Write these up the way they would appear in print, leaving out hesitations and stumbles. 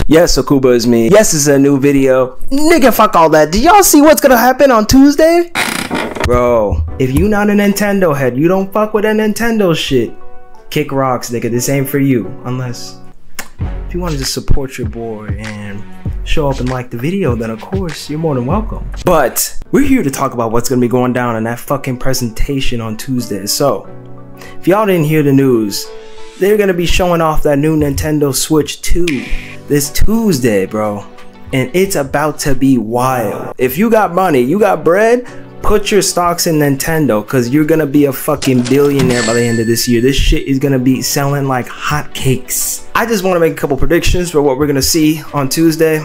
Yes, Okuba is me. Yes, it's a new video. Nigga, fuck all that. Did y'all see what's gonna happen on Tuesday? Bro, if you not a Nintendo head, you don't fuck with that Nintendo shit. Kick rocks, nigga. This ain't for you. Unless, if you wanted to support your boy and show up and like the video, then of course, you're more than welcome. But, we're here to talk about what's gonna be going down in that fucking presentation on Tuesday. So, if y'all didn't hear the news, they're gonna be showing off that new Nintendo Switch 2 this Tuesday, bro. And it's about to be wild. If you got money, you got bread, put your stocks in Nintendo, because you're gonna be a fucking billionaire by the end of this year. This shit is gonna be selling like hotcakes. I just want to make a couple predictions for what we're gonna see on Tuesday.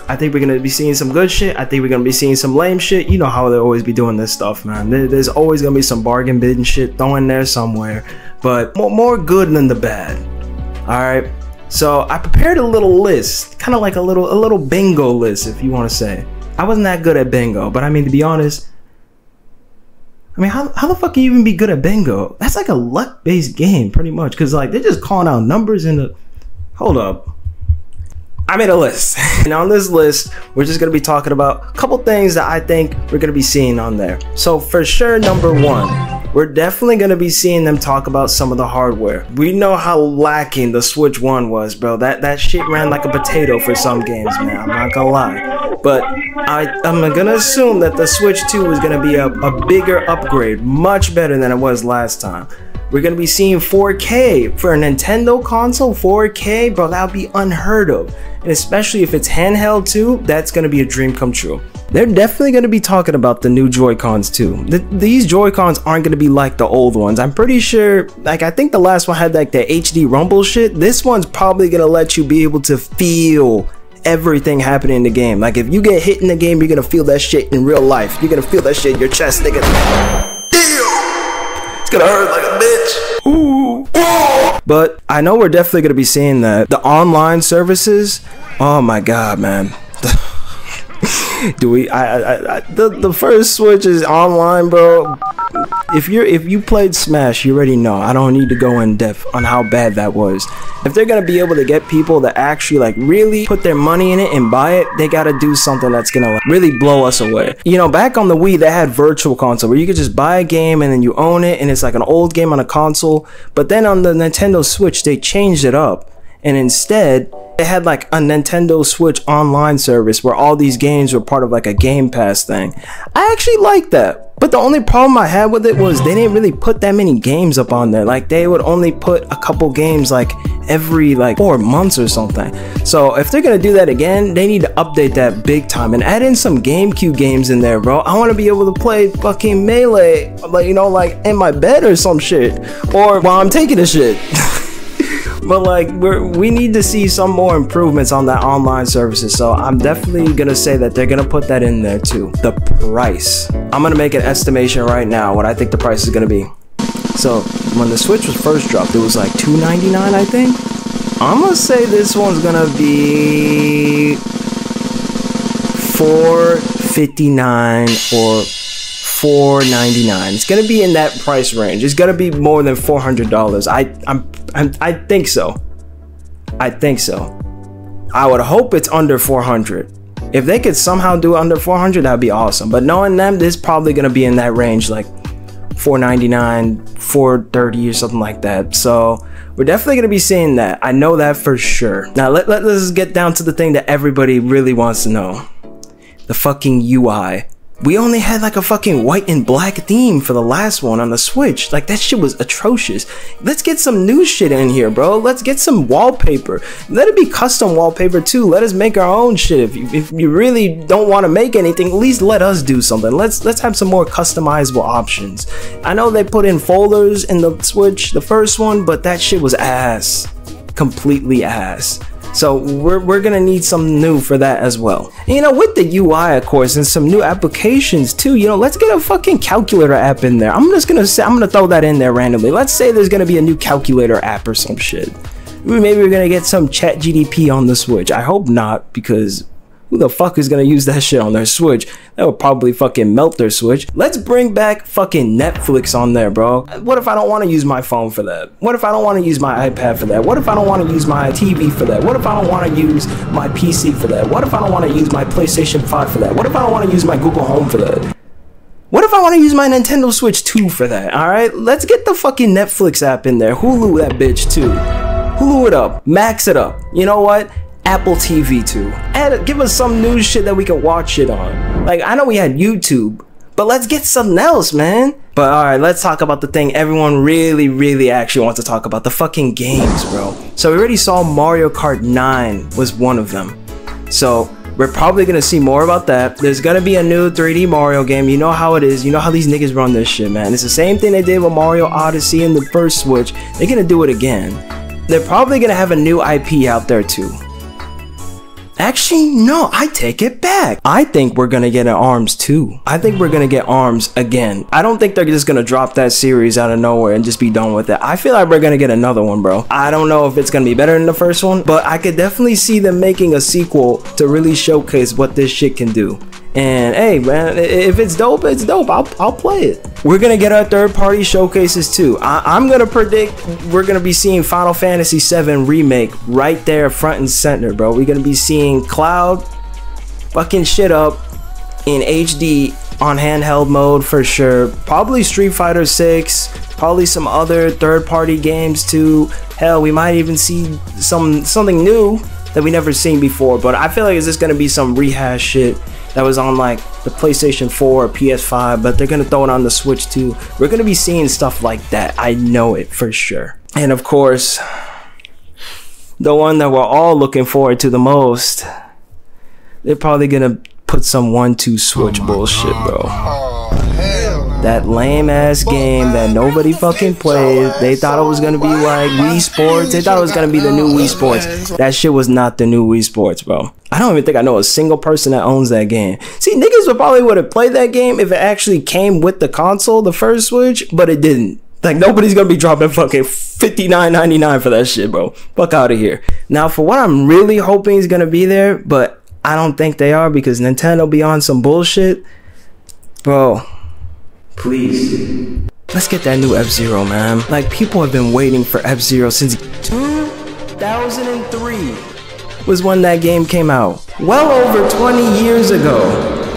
I think we're gonna be seeing some good shit. I think we're gonna be seeing some lame shit. You know how they always be doing this stuff, man. There's always gonna be some bargain bidding shit thrown in there somewhere, but more good than the bad. All right. So I prepared a little list, kind of like a little bingo list, if you want to say. I wasn't that good at bingo, but I mean, to be honest, I mean, how the fuck can you even be good at bingo? That's like a luck-based game, pretty much, because like they're just calling out numbers in the. Hold up. I made a list, and on this list, we're just gonna be talking about a couple things that I think we're gonna be seeing on there. So for sure, number one, we're definitely gonna be seeing them talk about some of the hardware. We know how lacking the Switch 1 was, bro. That shit ran like a potato for some games, man. I'm not gonna lie. But I'm gonna assume that the Switch 2 is gonna be a bigger upgrade, much better than it was last time. We're gonna be seeing 4K for a Nintendo console. 4K, bro, that would be unheard of. And especially if it's handheld too, that's gonna be a dream come true. They're definitely gonna be talking about the new Joy-Cons too. These Joy-Cons aren't gonna be like the old ones. I'm pretty sure, like I think the last one had like the HD rumble shit. This one's probably gonna let you be able to feel everything happening in the game. Like if you get hit in the game, you're gonna feel that shit in real life. You're gonna feel that shit in your chest, nigga. Damn! It's gonna hurt like a bitch. Ooh. But I know we're definitely gonna be seeing that. The online services, oh my god, man. Do we the first Switch is online, bro. If you played Smash, you already know. I don't need to go in depth on how bad that was. If they're gonna be able to get people to actually like really put their money in it and buy it, they gotta do something that's gonna like really blow us away. You know, back on the Wii, they had Virtual Console where you could just buy a game and then you own it, and it's like an old game on a console. But then on the Nintendo Switch, they changed it up, and instead they had like a Nintendo Switch online service where all these games were part of like a Game Pass thing. I actually like that. But the only problem I had with it was they didn't really put that many games up on there. Like they would only put a couple games like every like 4 months or something. So if they're gonna do that again, they need to update that big time and add in some GameCube games in there, bro. I want to be able to play fucking Melee, like, you know, like in my bed or some shit, or while I'm taking a shit. But like we need to see some more improvements on that online services. So I'm definitely gonna say that they're gonna put that in there too. The price, I'm gonna make an estimation right now what I think the price is gonna be. So when the Switch was first dropped, it was like $299, I think. I'm gonna say this one's gonna be $459 or $499. It's gonna be in that price range. It's gonna be more than $400. I think so. I think so. I would hope it's under 400. If they could somehow do it under 400, that'd be awesome. But knowing them, this is probably gonna be in that range, like $499, $430 or something like that. So we're definitely gonna be seeing that. I know that for sure. Now let's get down to the thing that everybody really wants to know. The fucking UI. We only had like a fucking white and black theme for the last one on the Switch. Like that shit was atrocious. Let's get some new shit in here, bro. Let's get some wallpaper. Let it be custom wallpaper too. Let us make our own shit. If you really don't want to make anything, at least let us do something. Let's have some more customizable options. I know they put in folders in the Switch, the first one, but that shit was ass. Completely ass. So we're gonna need some new for that as well. And, you know, with the UI, of course, and some new applications too, you know, let's get a fucking calculator app in there. I'm gonna throw that in there randomly. Let's say there's gonna be a new calculator app or some shit. Maybe we're gonna get some chat GDP on the Switch. I hope not, because Who the fuck is gonna use that shit on their Switch? That would probably fucking melt their Switch. Let's bring back fucking Netflix on there, bro. What if I don't want to use my phone for that? What if I don't want to use my iPad for that? What if I don't want to use my TV for that? What if I don't want to use my PC for that? What if I don't want to use my PlayStation 5 for that? What if I don't want to use my Google Home for that? What if I want to use my Nintendo Switch 2 for that? Alright, let's get the fucking Netflix app in there. Hulu that bitch too. Hulu it up. Max it up. You know what? Apple TV too. And give us some new shit that we can watch it on. Like, I know we had YouTube, but let's get something else, man. But alright, let's talk about the thing everyone really actually wants to talk about. The fucking games, bro. So we already saw Mario Kart 9 was one of them. So we're probably gonna see more about that. There's gonna be a new 3D Mario game. You know how it is. You know how these niggas run this shit, man. It's the same thing they did with Mario Odyssey in the first Switch. They're gonna do it again. They're probably gonna have a new IP out there too. Actually, no, I take it back. I think we're gonna get an ARMS 2. I think we're gonna get ARMS again. I don't think they're just gonna drop that series out of nowhere and just be done with it. I feel like we're gonna get another one, bro. I don't know if it's gonna be better than the first one, but I could definitely see them making a sequel to really showcase what this shit can do. And hey, man, if it's dope, it's dope. I'll play it. We're gonna get our third-party showcases too. I'm gonna predict we're gonna be seeing Final Fantasy VII Remake right there front and center, bro. We're gonna be seeing Cloud fucking shit up in HD on handheld mode for sure. Probably Street Fighter 6, probably some other third-party games too. Hell, we might even see something new that we never seen before. But I feel like it's just gonna be some rehash shit that was on like the PlayStation 4 or PS5, but they're gonna throw it on the Switch too. We're gonna be seeing stuff like that. I know it for sure. And of course, the one that we're all looking forward to the most, they're probably gonna put some 1-2 Switch bullshit, bro. That lame ass game that nobody fucking played. They thought it was gonna be like Wii Sports. They thought it was gonna be the new Wii Sports. That shit was not the new Wii Sports, bro. I don't even think I know a single person that owns that game. See, niggas would probably would have played that game if it actually came with the console, the first Switch, but it didn't. Like, nobody's gonna be dropping fucking $59.99 for that shit, bro. Fuck out of here. Now, for what I'm really hoping is gonna be there, but I don't think they are because Nintendo be on some bullshit, bro. Please, let's get that new F-Zero, man. Like, people have been waiting for F-Zero since 2003 was when that game came out. Well over 20 years ago.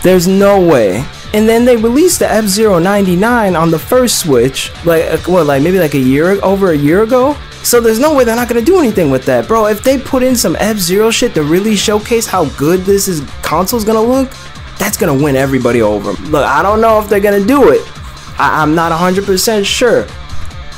There's no way. And then they released the F-Zero 99 on the first Switch, like, what, like maybe like over a year ago? So there's no way they're not gonna do anything with that, bro. If they put in some F-Zero shit to really showcase how good this console's gonna look, that's gonna win everybody over. Look, I don't know if they're gonna do it. I'm not 100% sure,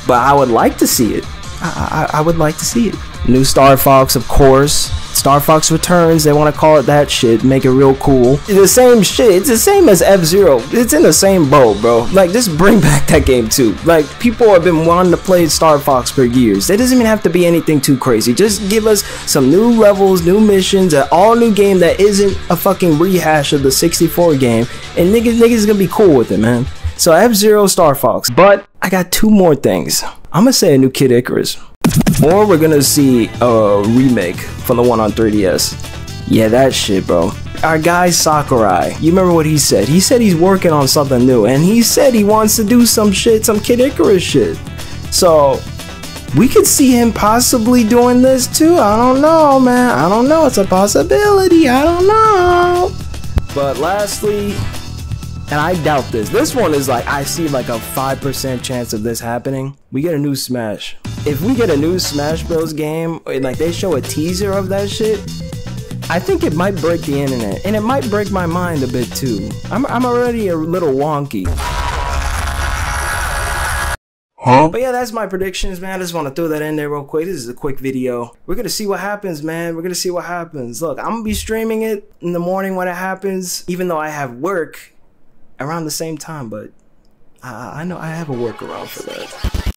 but I would like to see it. I would like to see it. New Star Fox, of course. Star Fox Returns, they want to call it that shit, make it real cool. It's the same shit, it's the same as F-Zero. It's in the same boat, bro. Like, just bring back that game too. Like, people have been wanting to play Star Fox for years. It doesn't even have to be anything too crazy. Just give us some new levels, new missions, an all new game that isn't a fucking rehash of the 64 game, and niggas gonna be cool with it, man. So F-Zero, Star Fox. But I got two more things. I'm gonna say a new Kid Icarus. Or we're gonna see a remake from the one on 3DS. Yeah, that shit, bro. Our guy Sakurai, you remember what he said? He said he's working on something new, and he said he wants to do some shit, some Kid Icarus shit. So we could see him possibly doing this too. I don't know, man. I don't know. It's a possibility. I don't know. But lastly, and I doubt this. This one is like, I see like a 5% chance of this happening. We get a new Smash. If we get a new Smash Bros game, and like they show a teaser of that shit, I think it might break the internet. And it might break my mind a bit too. I'm already a little wonky. Huh? But yeah, that's my predictions, man. I just want to throw that in there real quick. This is a quick video. We're gonna see what happens, man. We're gonna see what happens. Look, I'm gonna be streaming it in the morning when it happens, even though I have work around the same time, but I know I have a workaround for that.